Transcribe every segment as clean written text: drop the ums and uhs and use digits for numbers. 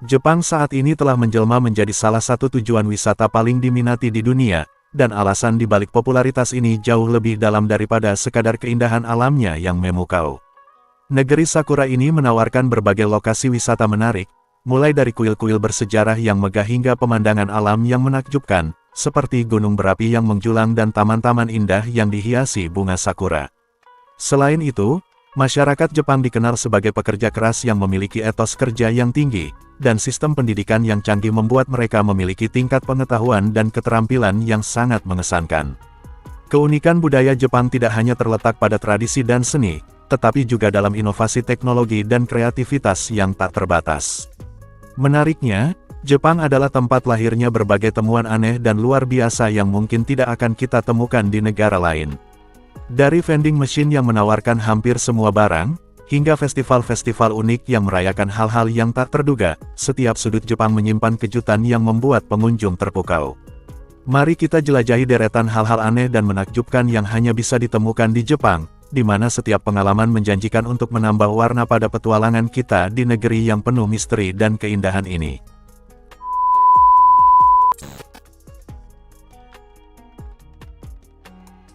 Jepang saat ini telah menjelma menjadi salah satu tujuan wisata paling diminati di dunia, dan alasan di balik popularitas ini jauh lebih dalam daripada sekadar keindahan alamnya yang memukau. Negeri Sakura ini menawarkan berbagai lokasi wisata menarik, mulai dari kuil-kuil bersejarah yang megah hingga pemandangan alam yang menakjubkan, seperti gunung berapi yang menjulang dan taman-taman indah yang dihiasi bunga sakura. Selain itu, masyarakat Jepang dikenal sebagai pekerja keras yang memiliki etos kerja yang tinggi, dan sistem pendidikan yang canggih membuat mereka memiliki tingkat pengetahuan dan keterampilan yang sangat mengesankan. Keunikan budaya Jepang tidak hanya terletak pada tradisi dan seni, tetapi juga dalam inovasi teknologi dan kreativitas yang tak terbatas. Menariknya, Jepang adalah tempat lahirnya berbagai temuan aneh dan luar biasa yang mungkin tidak akan kita temukan di negara lain. Dari vending machine yang menawarkan hampir semua barang, hingga festival-festival unik yang merayakan hal-hal yang tak terduga, setiap sudut Jepang menyimpan kejutan yang membuat pengunjung terpukau. Mari kita jelajahi deretan hal-hal aneh dan menakjubkan yang hanya bisa ditemukan di Jepang, di mana setiap pengalaman menjanjikan untuk menambah warna pada petualangan kita di negeri yang penuh misteri dan keindahan ini.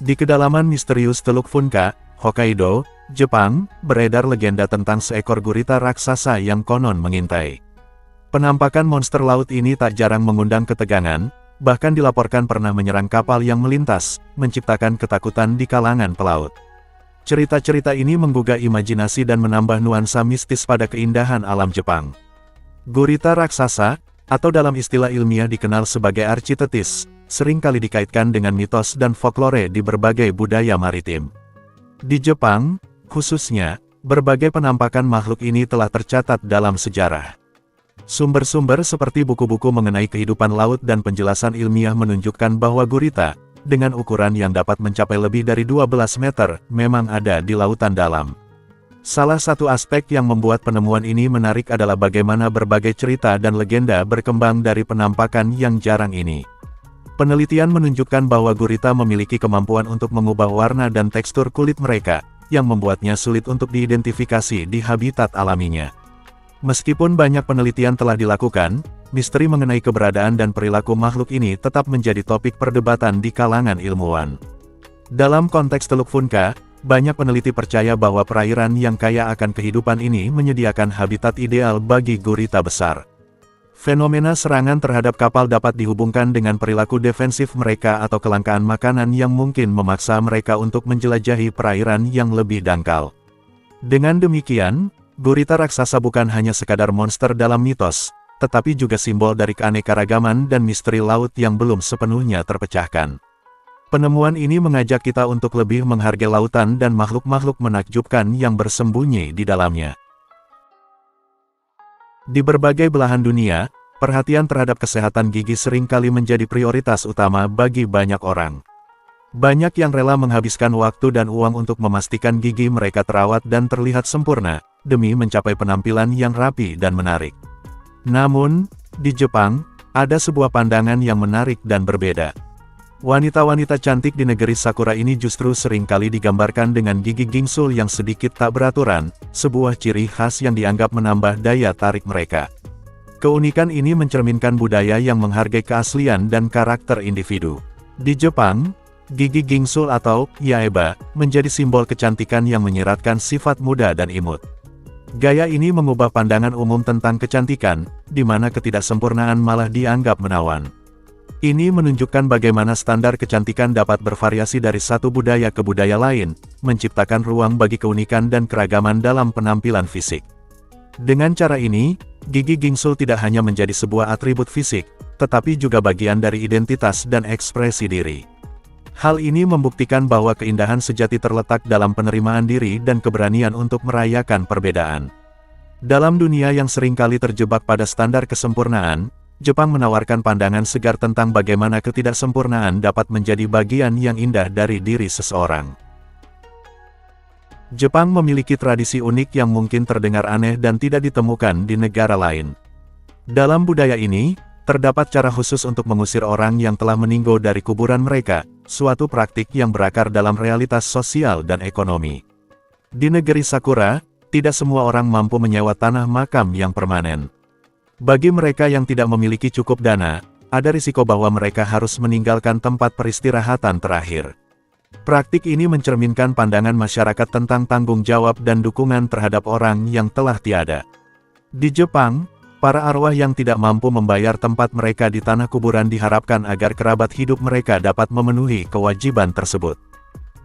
Di kedalaman misterius Teluk Funka, Hokkaido, Jepang, beredar legenda tentang seekor gurita raksasa yang konon mengintai. Penampakan monster laut ini tak jarang mengundang ketegangan, bahkan dilaporkan pernah menyerang kapal yang melintas, menciptakan ketakutan di kalangan pelaut. Cerita-cerita ini menggugah imajinasi dan menambah nuansa mistis pada keindahan alam Jepang. Gurita raksasa, atau dalam istilah ilmiah dikenal sebagai Architeuthis, sering kali dikaitkan dengan mitos dan folklore di berbagai budaya maritim. Di Jepang, khususnya, berbagai penampakan makhluk ini telah tercatat dalam sejarah. Sumber-sumber seperti buku-buku mengenai kehidupan laut dan penjelasan ilmiah menunjukkan bahwa gurita, dengan ukuran yang dapat mencapai lebih dari 12 meter, memang ada di lautan dalam. Salah satu aspek yang membuat penemuan ini menarik adalah bagaimana berbagai cerita dan legenda berkembang dari penampakan yang jarang ini. Penelitian menunjukkan bahwa gurita memiliki kemampuan untuk mengubah warna dan tekstur kulit mereka, yang membuatnya sulit untuk diidentifikasi di habitat alaminya. Meskipun banyak penelitian telah dilakukan, misteri mengenai keberadaan dan perilaku makhluk ini tetap menjadi topik perdebatan di kalangan ilmuwan. Dalam konteks Teluk Funka, banyak peneliti percaya bahwa perairan yang kaya akan kehidupan ini menyediakan habitat ideal bagi gurita besar. Fenomena serangan terhadap kapal dapat dihubungkan dengan perilaku defensif mereka atau kelangkaan makanan yang mungkin memaksa mereka untuk menjelajahi perairan yang lebih dangkal. Dengan demikian, gurita raksasa bukan hanya sekadar monster dalam mitos, tetapi juga simbol dari keanekaragaman dan misteri laut yang belum sepenuhnya terpecahkan. Penemuan ini mengajak kita untuk lebih menghargai lautan dan makhluk-makhluk menakjubkan yang bersembunyi di dalamnya. Di berbagai belahan dunia, perhatian terhadap kesehatan gigi seringkali menjadi prioritas utama bagi banyak orang. Banyak yang rela menghabiskan waktu dan uang untuk memastikan gigi mereka terawat dan terlihat sempurna, demi mencapai penampilan yang rapi dan menarik. Namun, di Jepang, ada sebuah pandangan yang menarik dan berbeda. Wanita-wanita cantik di negeri Sakura ini justru seringkali digambarkan dengan gigi gingsul yang sedikit tak beraturan, sebuah ciri khas yang dianggap menambah daya tarik mereka. Keunikan ini mencerminkan budaya yang menghargai keaslian dan karakter individu. Di Jepang, gigi gingsul atau yaeba menjadi simbol kecantikan yang menyiratkan sifat muda dan imut. Gaya ini mengubah pandangan umum tentang kecantikan, di mana ketidaksempurnaan malah dianggap menawan. Ini menunjukkan bagaimana standar kecantikan dapat bervariasi dari satu budaya ke budaya lain, menciptakan ruang bagi keunikan dan keragaman dalam penampilan fisik. Dengan cara ini, gigi gingsul tidak hanya menjadi sebuah atribut fisik, tetapi juga bagian dari identitas dan ekspresi diri. Hal ini membuktikan bahwa keindahan sejati terletak dalam penerimaan diri dan keberanian untuk merayakan perbedaan. Dalam dunia yang seringkali terjebak pada standar kesempurnaan, Jepang menawarkan pandangan segar tentang bagaimana ketidaksempurnaan dapat menjadi bagian yang indah dari diri seseorang. Jepang memiliki tradisi unik yang mungkin terdengar aneh dan tidak ditemukan di negara lain. Dalam budaya ini, terdapat cara khusus untuk mengusir orang yang telah meninggal dari kuburan mereka, suatu praktik yang berakar dalam realitas sosial dan ekonomi. Di negeri Sakura, tidak semua orang mampu menyewa tanah makam yang permanen. Bagi mereka yang tidak memiliki cukup dana, ada risiko bahwa mereka harus meninggalkan tempat peristirahatan terakhir. Praktik ini mencerminkan pandangan masyarakat tentang tanggung jawab dan dukungan terhadap orang yang telah tiada. Di Jepang, para arwah yang tidak mampu membayar tempat mereka di tanah kuburan diharapkan agar kerabat hidup mereka dapat memenuhi kewajiban tersebut.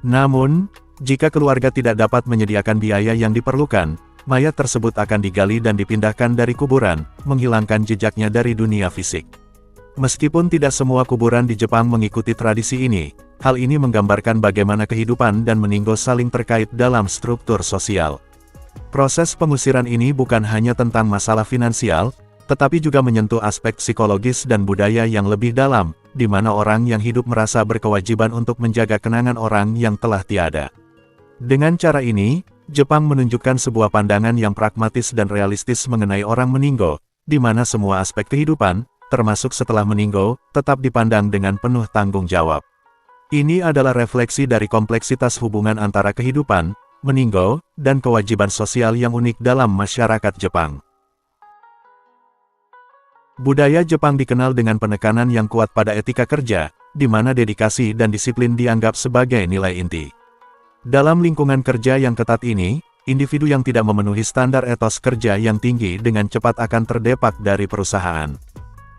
Namun, jika keluarga tidak dapat menyediakan biaya yang diperlukan, mayat tersebut akan digali dan dipindahkan dari kuburan, menghilangkan jejaknya dari dunia fisik. Meskipun tidak semua kuburan di Jepang mengikuti tradisi ini, hal ini menggambarkan bagaimana kehidupan dan meninggal saling terkait dalam struktur sosial. Proses pengusiran ini bukan hanya tentang masalah finansial, tetapi juga menyentuh aspek psikologis dan budaya yang lebih dalam, di mana orang yang hidup merasa berkewajiban untuk menjaga kenangan orang yang telah tiada. Dengan cara ini, Jepang menunjukkan sebuah pandangan yang pragmatis dan realistis mengenai orang meninggal, di mana semua aspek kehidupan, termasuk setelah meninggal, tetap dipandang dengan penuh tanggung jawab. Ini adalah refleksi dari kompleksitas hubungan antara kehidupan, meninggal, dan kewajiban sosial yang unik dalam masyarakat Jepang. Budaya Jepang dikenal dengan penekanan yang kuat pada etika kerja, di mana dedikasi dan disiplin dianggap sebagai nilai inti. Dalam lingkungan kerja yang ketat ini, individu yang tidak memenuhi standar etos kerja yang tinggi dengan cepat akan terdepak dari perusahaan.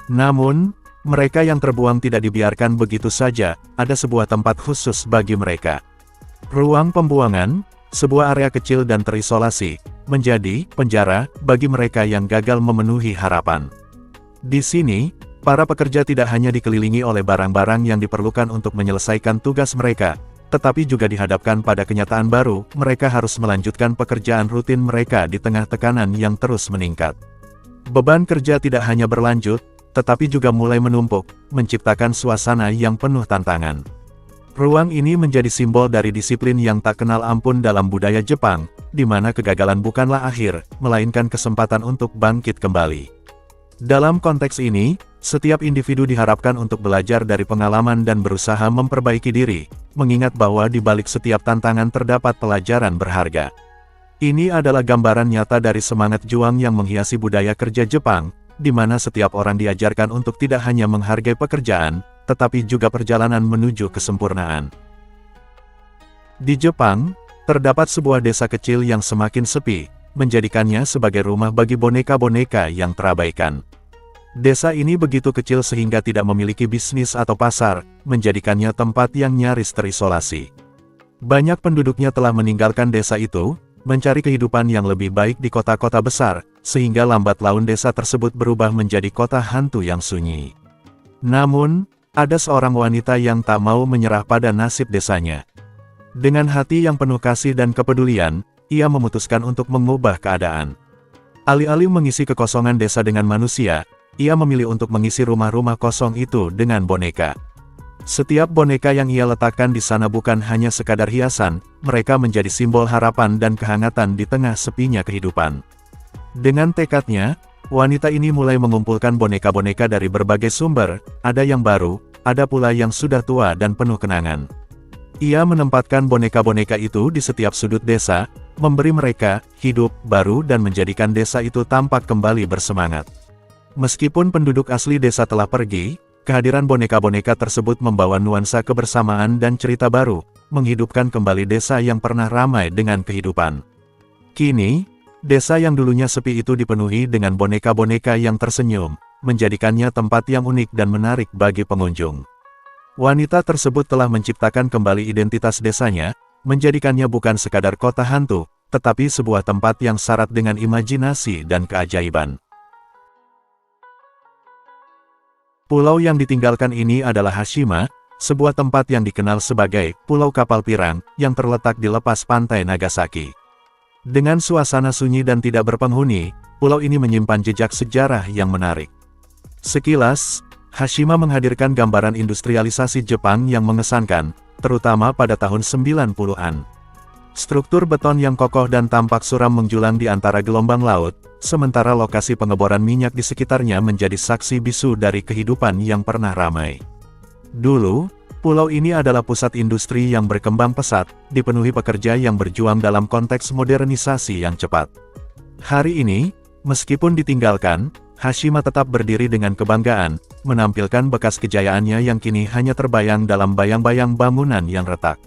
Namun, mereka yang terbuang tidak dibiarkan begitu saja, ada sebuah tempat khusus bagi mereka. Ruang pembuangan, sebuah area kecil dan terisolasi, menjadi penjara bagi mereka yang gagal memenuhi harapan. Di sini, para pekerja tidak hanya dikelilingi oleh barang-barang yang diperlukan untuk menyelesaikan tugas mereka, tetapi juga dihadapkan pada kenyataan baru, mereka harus melanjutkan pekerjaan rutin mereka di tengah tekanan yang terus meningkat. Beban kerja tidak hanya berlanjut, tetapi juga mulai menumpuk, menciptakan suasana yang penuh tantangan. Ruang ini menjadi simbol dari disiplin yang tak kenal ampun dalam budaya Jepang, di mana kegagalan bukanlah akhir, melainkan kesempatan untuk bangkit kembali. Dalam konteks ini, setiap individu diharapkan untuk belajar dari pengalaman dan berusaha memperbaiki diri, mengingat bahwa di balik setiap tantangan terdapat pelajaran berharga. Ini adalah gambaran nyata dari semangat juang yang menghiasi budaya kerja Jepang, di mana setiap orang diajarkan untuk tidak hanya menghargai pekerjaan, tetapi juga perjalanan menuju kesempurnaan. Di Jepang, terdapat sebuah desa kecil yang semakin sepi, menjadikannya sebagai rumah bagi boneka-boneka yang terabaikan. Desa ini begitu kecil sehingga tidak memiliki bisnis atau pasar, menjadikannya tempat yang nyaris terisolasi. Banyak penduduknya telah meninggalkan desa itu, mencari kehidupan yang lebih baik di kota-kota besar, sehingga lambat laun desa tersebut berubah menjadi kota hantu yang sunyi. Namun, ada seorang wanita yang tak mau menyerah pada nasib desanya. Dengan hati yang penuh kasih dan kepedulian, ia memutuskan untuk mengubah keadaan. Alih-alih mengisi kekosongan desa dengan manusia, ia memilih untuk mengisi rumah-rumah kosong itu dengan boneka. Setiap boneka yang ia letakkan di sana bukan hanya sekadar hiasan, mereka menjadi simbol harapan dan kehangatan di tengah sepinya kehidupan. Dengan tekadnya, wanita ini mulai mengumpulkan boneka-boneka dari berbagai sumber, ada yang baru, ada pula yang sudah tua dan penuh kenangan. Ia menempatkan boneka-boneka itu di setiap sudut desa, memberi mereka hidup baru dan menjadikan desa itu tampak kembali bersemangat. Meskipun penduduk asli desa telah pergi, kehadiran boneka-boneka tersebut membawa nuansa kebersamaan dan cerita baru, menghidupkan kembali desa yang pernah ramai dengan kehidupan. Kini, desa yang dulunya sepi itu dipenuhi dengan boneka-boneka yang tersenyum, menjadikannya tempat yang unik dan menarik bagi pengunjung. Wanita tersebut telah menciptakan kembali identitas desanya, menjadikannya bukan sekadar kota hantu, tetapi sebuah tempat yang syarat dengan imajinasi dan keajaiban. Pulau yang ditinggalkan ini adalah Hashima, sebuah tempat yang dikenal sebagai Pulau Kapal Pirang, yang terletak di lepas pantai Nagasaki. Dengan suasana sunyi dan tidak berpenghuni, pulau ini menyimpan jejak sejarah yang menarik. Sekilas, Hashima menghadirkan gambaran industrialisasi Jepang yang mengesankan, terutama pada tahun 90-an. Struktur beton yang kokoh dan tampak suram menjulang di antara gelombang laut, sementara lokasi pengeboran minyak di sekitarnya menjadi saksi bisu dari kehidupan yang pernah ramai. Dulu, pulau ini adalah pusat industri yang berkembang pesat, dipenuhi pekerja yang berjuang dalam konteks modernisasi yang cepat. Hari ini, meskipun ditinggalkan, Hashima tetap berdiri dengan kebanggaan, menampilkan bekas kejayaannya yang kini hanya terbayang dalam bayang-bayang bangunan yang retak.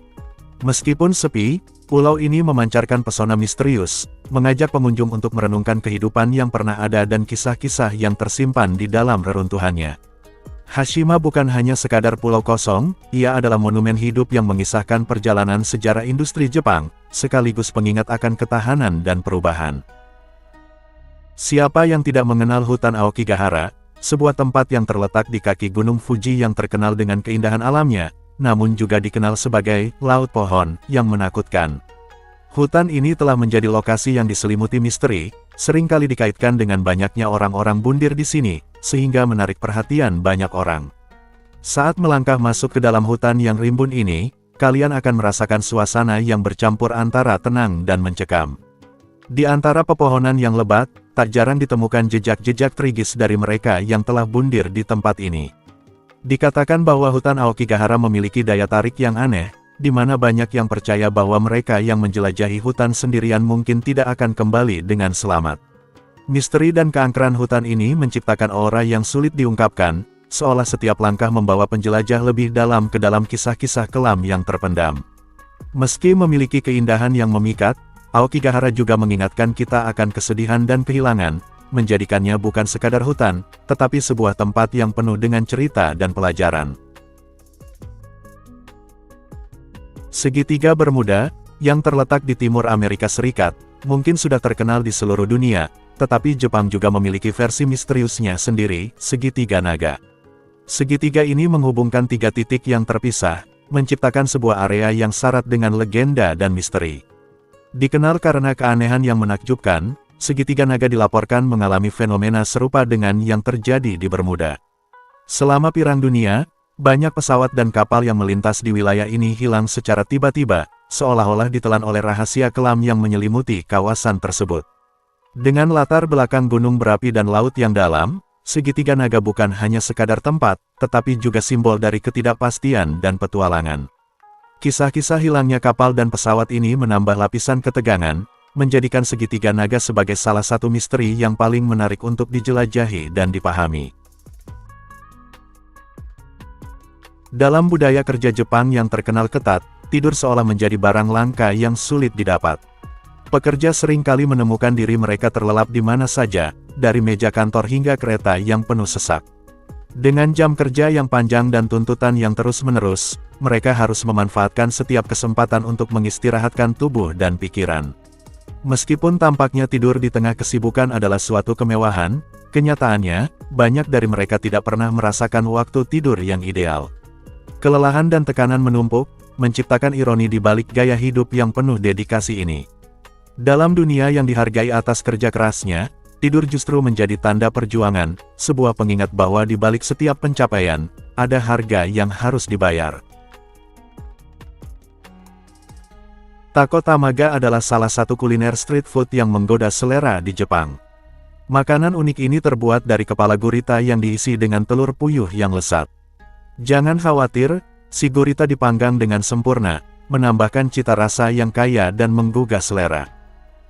Meskipun sepi, pulau ini memancarkan pesona misterius, mengajak pengunjung untuk merenungkan kehidupan yang pernah ada dan kisah-kisah yang tersimpan di dalam reruntuhannya. Hashima bukan hanya sekadar pulau kosong, ia adalah monumen hidup yang mengisahkan perjalanan sejarah industri Jepang, sekaligus pengingat akan ketahanan dan perubahan. Siapa yang tidak mengenal hutan Aokigahara, sebuah tempat yang terletak di kaki Gunung Fuji yang terkenal dengan keindahan alamnya, namun juga dikenal sebagai Laut Pohon yang menakutkan. Hutan ini telah menjadi lokasi yang diselimuti misteri, seringkali dikaitkan dengan banyaknya orang-orang bundir di sini, sehingga menarik perhatian banyak orang. Saat melangkah masuk ke dalam hutan yang rimbun ini, kalian akan merasakan suasana yang bercampur antara tenang dan mencekam. Di antara pepohonan yang lebat, tak jarang ditemukan jejak-jejak trigis dari mereka yang telah bundir di tempat ini. Dikatakan bahwa hutan Aokigahara memiliki daya tarik yang aneh, di mana banyak yang percaya bahwa mereka yang menjelajahi hutan sendirian mungkin tidak akan kembali dengan selamat. Misteri dan keangkeran hutan ini menciptakan aura yang sulit diungkapkan, seolah setiap langkah membawa penjelajah lebih dalam ke dalam kisah-kisah kelam yang terpendam. Meski memiliki keindahan yang memikat, Aokigahara juga mengingatkan kita akan kesedihan dan kehilangan, menjadikannya bukan sekadar hutan, tetapi sebuah tempat yang penuh dengan cerita dan pelajaran. Segitiga Bermuda, yang terletak di timur Amerika Serikat, mungkin sudah terkenal di seluruh dunia, tetapi Jepang juga memiliki versi misteriusnya sendiri, Segitiga Naga. Segitiga ini menghubungkan tiga titik yang terpisah, menciptakan sebuah area yang syarat dengan legenda dan misteri. Dikenal karena keanehan yang menakjubkan, Segitiga Naga dilaporkan mengalami fenomena serupa dengan yang terjadi di Bermuda. Selama Perang Dunia, banyak pesawat dan kapal yang melintas di wilayah ini hilang secara tiba-tiba, seolah-olah ditelan oleh rahasia kelam yang menyelimuti kawasan tersebut. Dengan latar belakang gunung berapi dan laut yang dalam, Segitiga Naga bukan hanya sekadar tempat, tetapi juga simbol dari ketidakpastian dan petualangan. Kisah-kisah hilangnya kapal dan pesawat ini menambah lapisan ketegangan, menjadikan Segitiga Naga sebagai salah satu misteri yang paling menarik untuk dijelajahi dan dipahami. Dalam budaya kerja Jepang yang terkenal ketat, tidur seolah menjadi barang langka yang sulit didapat. Pekerja seringkali menemukan diri mereka terlelap di mana saja, dari meja kantor hingga kereta yang penuh sesak. Dengan jam kerja yang panjang dan tuntutan yang terus-menerus, mereka harus memanfaatkan setiap kesempatan untuk mengistirahatkan tubuh dan pikiran. Meskipun tampaknya tidur di tengah kesibukan adalah suatu kemewahan, kenyataannya, banyak dari mereka tidak pernah merasakan waktu tidur yang ideal. Kelelahan dan tekanan menumpuk, menciptakan ironi di balik gaya hidup yang penuh dedikasi ini. Dalam dunia yang dihargai atas kerja kerasnya, tidur justru menjadi tanda perjuangan, sebuah pengingat bahwa di balik setiap pencapaian, ada harga yang harus dibayar. Taco Tamaga adalah salah satu kuliner street food yang menggoda selera di Jepang. Makanan unik ini terbuat dari kepala gurita yang diisi dengan telur puyuh yang lezat. Jangan khawatir, si gurita dipanggang dengan sempurna, menambahkan cita rasa yang kaya dan menggugah selera.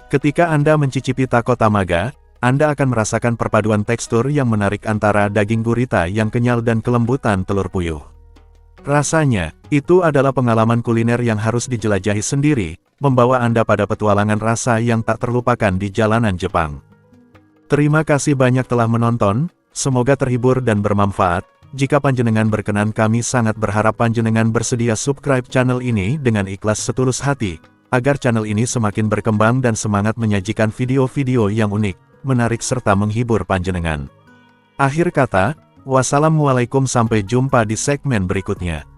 Ketika Anda mencicipi Taco Tamaga, Anda akan merasakan perpaduan tekstur yang menarik antara daging gurita yang kenyal dan kelembutan telur puyuh. Rasanya, itu adalah pengalaman kuliner yang harus dijelajahi sendiri, membawa Anda pada petualangan rasa yang tak terlupakan di jalanan Jepang. Terima kasih banyak telah menonton, semoga terhibur dan bermanfaat. Jika panjenengan berkenan, kami sangat berharap panjenengan bersedia subscribe channel ini dengan ikhlas setulus hati, agar channel ini semakin berkembang dan semangat menyajikan video-video yang unik, menarik serta menghibur panjenengan. Akhir kata, wassalamualaikum, sampai jumpa di segmen berikutnya.